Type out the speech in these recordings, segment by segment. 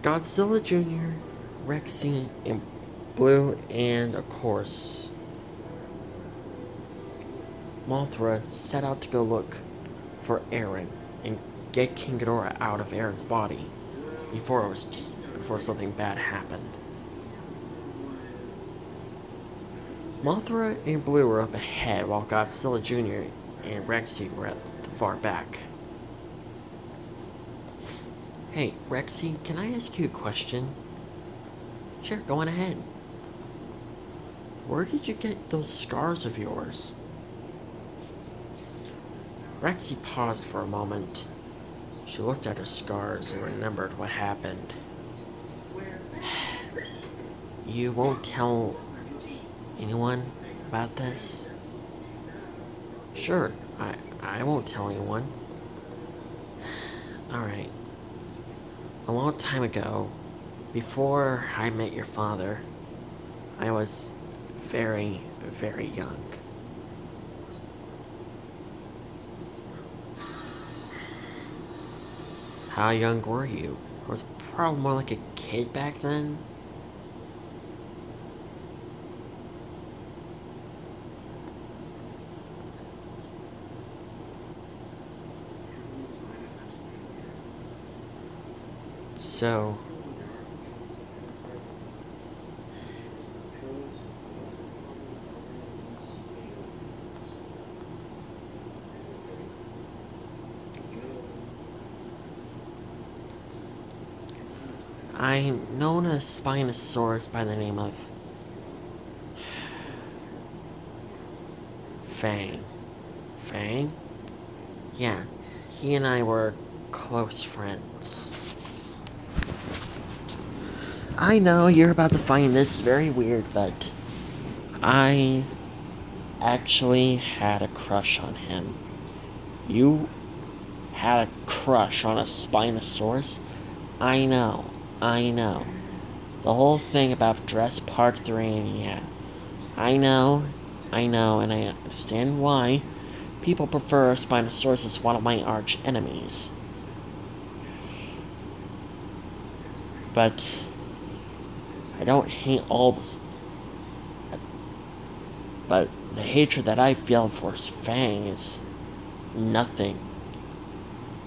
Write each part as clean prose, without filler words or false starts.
Godzilla Jr., Rexy, and Blue, and of course, Mothra set out to go look for Eren and get King Ghidorah out of Eren's body before something bad happened. Mothra and Blue were up ahead while Godzilla Jr. and Rexy were at the far back. Hey, Rexy, can I ask you a question? Sure, go on ahead. Where did you get those scars of yours? Rexy paused for a moment. She looked at her scars and remembered what happened. You won't tell anyone about this? Sure, I won't tell anyone. Alright. A long time ago, before I met your father, I was very, very young. How young were you? I was probably more like a kid back then. So, I'm known as Spinosaurus by the name of Fang. Fang? Yeah, he and I were close friends. I know you're about to find this very weird, but I actually had a crush on him. You had a crush on a Spinosaurus? I know. The whole thing about Dress Part 3, and yeah. I know, and I understand why people prefer Spinosaurus as one of my arch enemies. But I don't hate all this. But the hatred that I feel for Fang is nothing.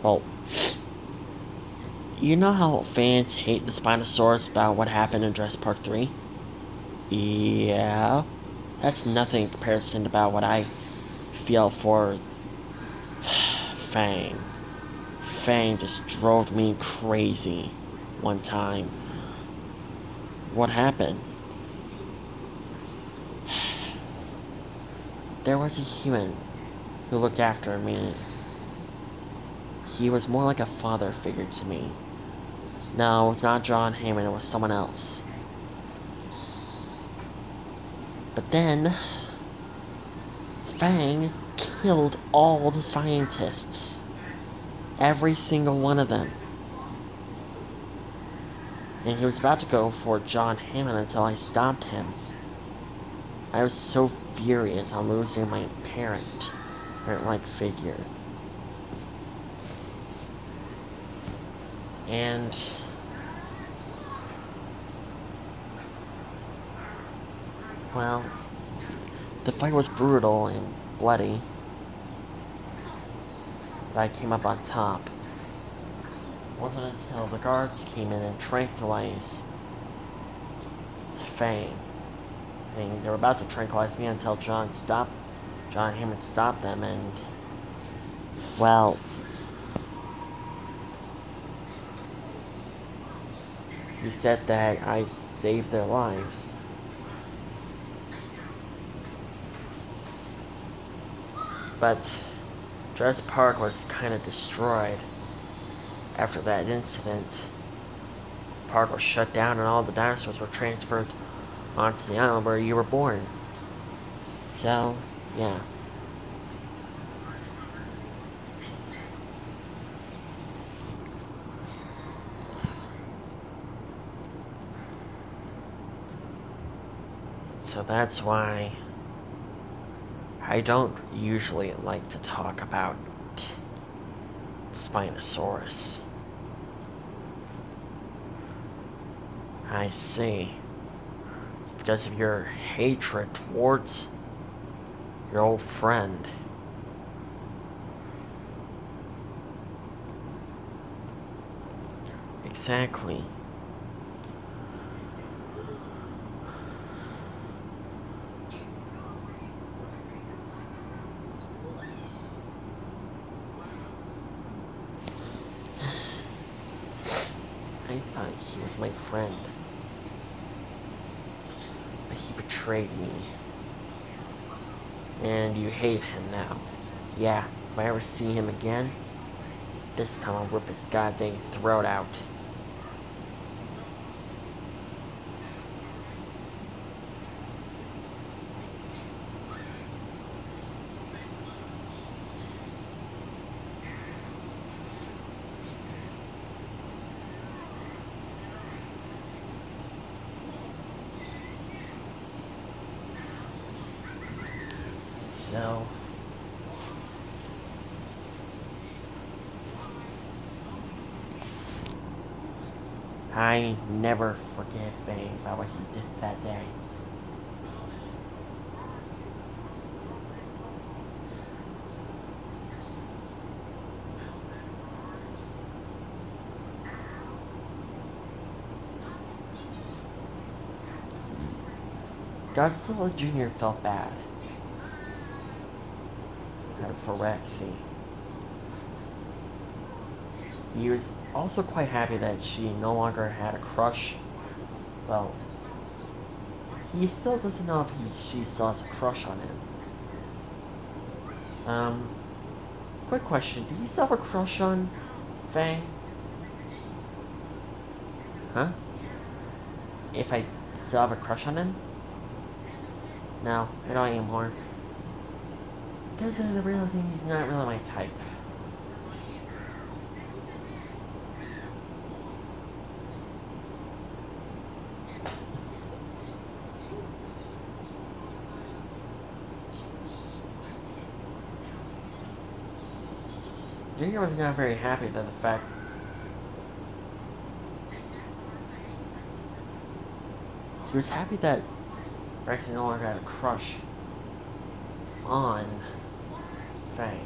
Well, you know how fans hate the Spinosaurus about what happened in Jurassic Park 3? Yeah. That's nothing in comparison about what I feel for Fang. Fang just drove me crazy one time. What happened? There was a human who looked after me. He was more like a father figure to me. No, it's not John Hammond, it was someone else. But then, Fang killed all the scientists. Every single one of them. And he was about to go for John Hammond until I stopped him. I was so furious on losing my parent-like figure. And well, the fight was brutal and bloody, but I came up on top. It wasn't until the guards came in and tranquilized Fang. And they were about to tranquilize me until John Hammond stopped them, and well, he said that I saved their lives. But Jurassic Park was kind of destroyed after that incident. The park was shut down and all the dinosaurs were transferred onto the island where you were born. So, yeah. So that's why I don't usually like to talk about Spinosaurus. I see. It's because of your hatred towards your old friend. Exactly. I thought he was my friend. But he betrayed me. And you hate him now. Yeah, if I ever see him again, this time I'll rip his goddamn throat out. So, I never forgive Faye about what he did that day. Godzilla Jr. felt bad for Rexy. He was also quite happy that she no longer had a crush. Well, he still doesn't know if she still has a crush on him. Quick question, do you still have a crush on Faye? Huh? If I still have a crush on him? No, I don't anymore. Because I'm realizing he's not really my type. Junior was not very happy that the fact he was happy that Rexy no longer had a crush on Faye.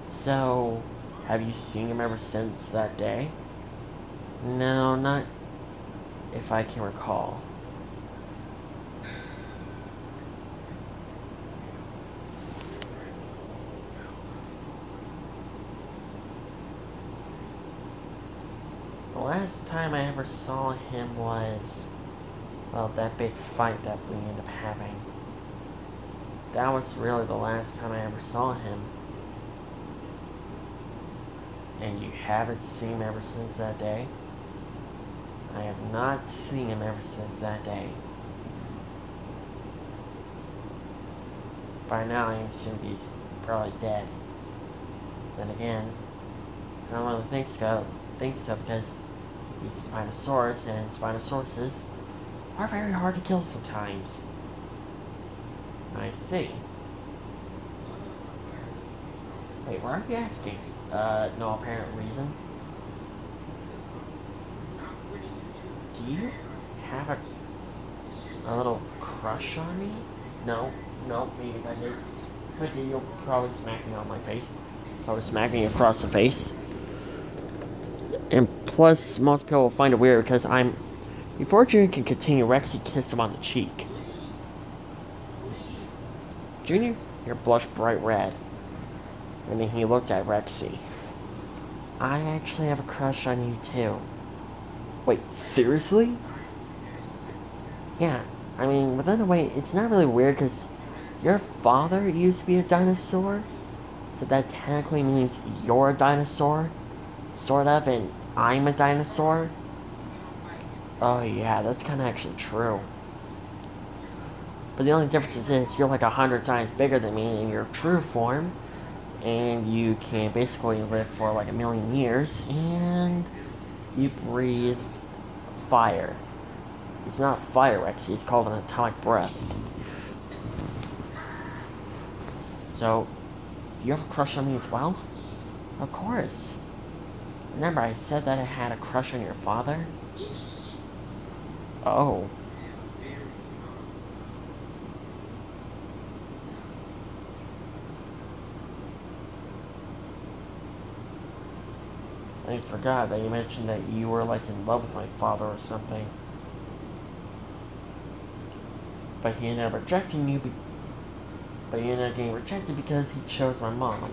So, have you seen him ever since that day? No, not if I can recall. The last time I ever saw him was, well, that big fight that we ended up having. That was really the last time I ever saw him. And you haven't seen him ever since that day? I have not seen him ever since that day. By now, I assume he's probably dead. Then again, I don't really think so because he's a Spinosaurus, and Spinosauruses are very hard to kill sometimes. I see. Wait, why are you asking? No apparent reason. Do you have a little crush on me? No, maybe if I did. If I did, you'll probably smack me on my face. Probably smack me across the face. And plus, most people will find it weird because before Junior can continue, Rexy kissed him on the cheek. Junior, your blush bright red. And then he looked at Rexy. I actually have a crush on you too. Wait, seriously? Yeah, I mean, but in a way, it's not really weird because your father used to be a dinosaur. So that technically means you're a dinosaur. Sort of, and I'm a dinosaur. Oh yeah, that's kind of actually true. But the only difference is you're like 100 times bigger than me in your true form, and you can basically live for like 1,000,000 years, and you breathe fire. It's not fire, Rexy. It's called an atomic breath. So, you have a crush on me as well? Of course. Remember, I said that I had a crush on your father? Oh. I forgot that you mentioned that you were like in love with my father or something. But he ended up rejecting you. But he ended up getting rejected because he chose my mom.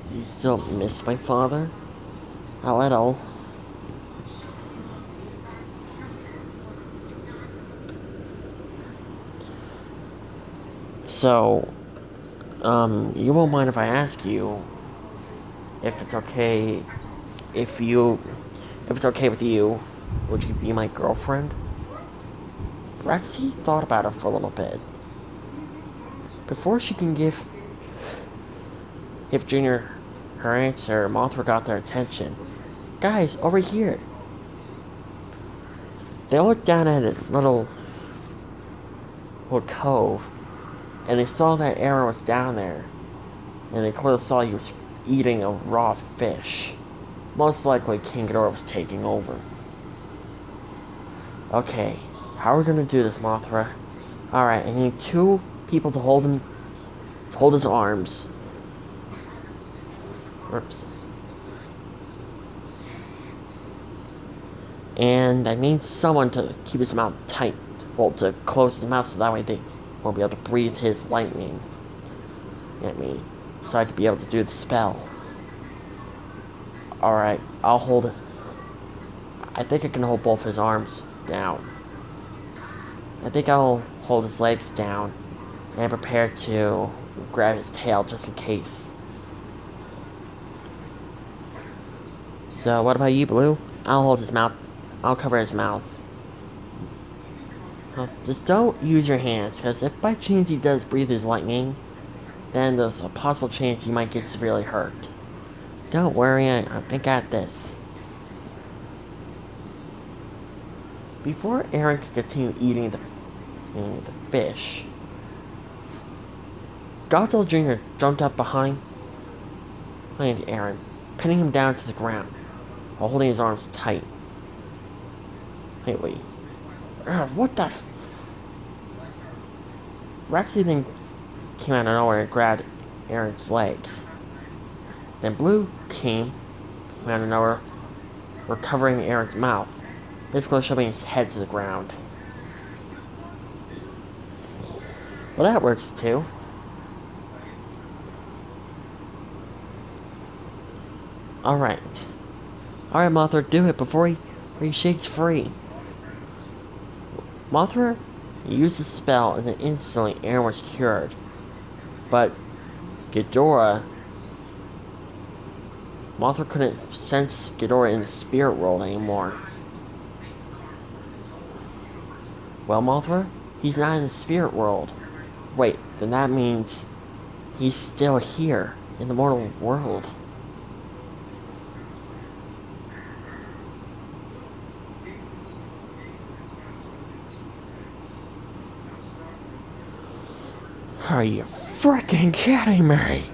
Do you still miss my father? A little. So, you won't mind if I ask you if it's okay if it's okay with you, would you be my girlfriend? Rexy thought about it for a little bit. Before she can give Junior her answer, Mothra got their attention. Guys, over here. They looked down at a little cove, and they saw that Aaron was down there, and they clearly saw he was eating a raw fish. Most likely King Ghidorah was taking over. Okay, how are we gonna do this, Mothra? Alright, I need 2 people to hold his arms. Oops. And I need someone to keep his mouth tight. Well, to close his mouth so that way they won't be able to breathe his lightning at me. So I could be able to do the spell. Alright, I'll hold it. I think I can hold both his arms down. I think I'll hold his legs down and prepare to grab his tail just in case. So, what about you, Blue? I'll hold his mouth. I'll cover his mouth. Just don't use your hands, because if by chance he does breathe his lightning, then there's a possible chance you might get severely hurt. Don't worry, I got this. Before Aaron could continue eating the fish, Godzilla Jr. jumped up behind Aaron, pinning him down to the ground, while holding his arms tight. Wait. What the Rexy then came out of nowhere and grabbed Aaron's legs. Then Blue came out of nowhere, recovering Aaron's mouth, basically shoving his head to the ground. Well, that works too. Alright, Mothra, do it before he shakes free. Mothra used the spell, and then instantly Aaron was cured. But Ghidorah, Mothra couldn't sense Ghidorah in the spirit world anymore. Well, Mothra, he's not in the spirit world. Wait, then that means he's still here in the mortal world. Are you freaking kidding me?